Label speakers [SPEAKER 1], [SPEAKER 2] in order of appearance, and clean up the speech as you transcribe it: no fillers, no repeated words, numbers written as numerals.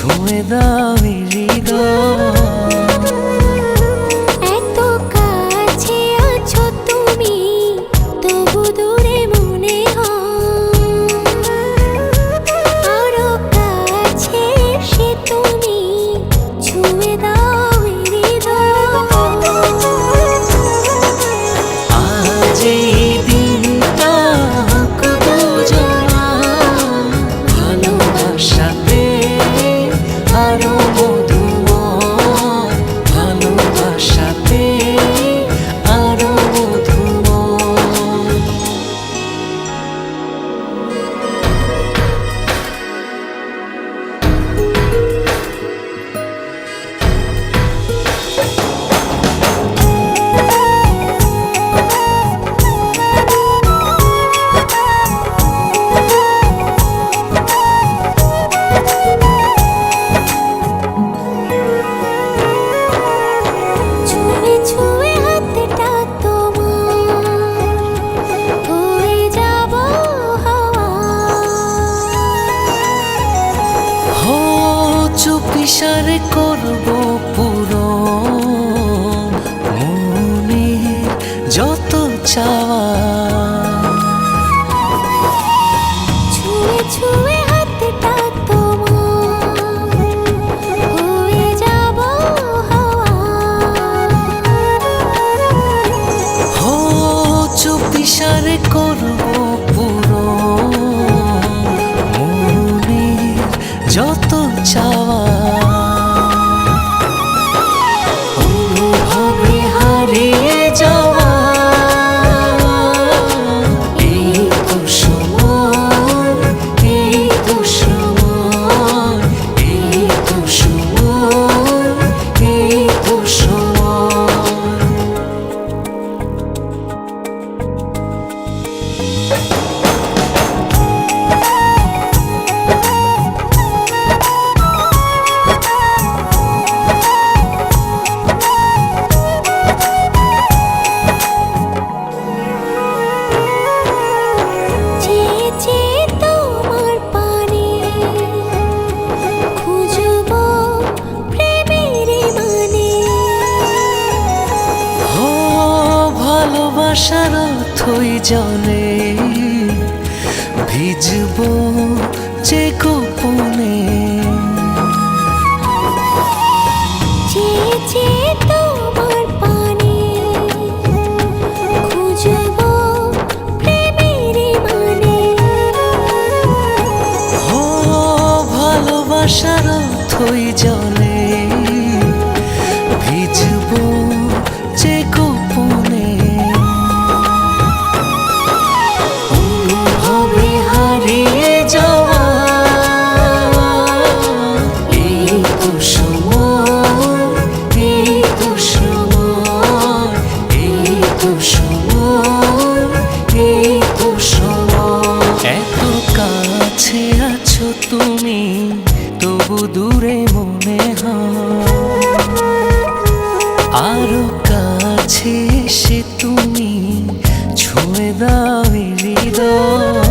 [SPEAKER 1] ছুঁয়ে দাও হৃদয়।
[SPEAKER 2] এত কাছে আছো তুমি, তবু দূরে মনে হয়। আরো কাছে এসে তুমি ছুঁয়ে দাও হৃদয়।
[SPEAKER 1] আজ এই দিনটা দুজনা ভালোবাসাতে আরো মধুময়, ভালোবাসাতে আরো মধুময়।
[SPEAKER 2] ছুঁয়ে ছুঁয়ে হাতটা তোমার, হয়ে যাব হাওয়া।
[SPEAKER 1] হো চুপিসারে করবো পুরো মনের যত চাওয়া।
[SPEAKER 2] ছুঁয়ে ছুঁয়ে হাতটা তোমার, হয়ে যাব হাওয়া।
[SPEAKER 1] হো চুপিসারে করবো পুরো মনের যত চাওয়া। অনুভবে হারিয়ে যাওয়া এই তো সময়, এই তো সময়, এই তো সময়, এই তো সময়।
[SPEAKER 2] চেয়ে চেয়ে তোমার পানে খুঁজবো প্রেমের মানে।
[SPEAKER 1] ও ভালোবাসার অথই জলে ভিজবো যে গোপনে।
[SPEAKER 2] চেয়ে চেয়ে তোমার পানে খুঁজবো প্রেমের মানে।
[SPEAKER 1] ও ভালোবাসার অথই জলে ভিজবো যে গোপনে। অনুভবে হারিয়ে যাওয়া এই তো সময়, এই তো সময়, এই তো সময়, এই তো সময়। এত কাছে আছো তুমি, তবু দূরে মনে হয়। আরো কাছে এসে তুমি ছুঁয়ে দাও হৃদয়।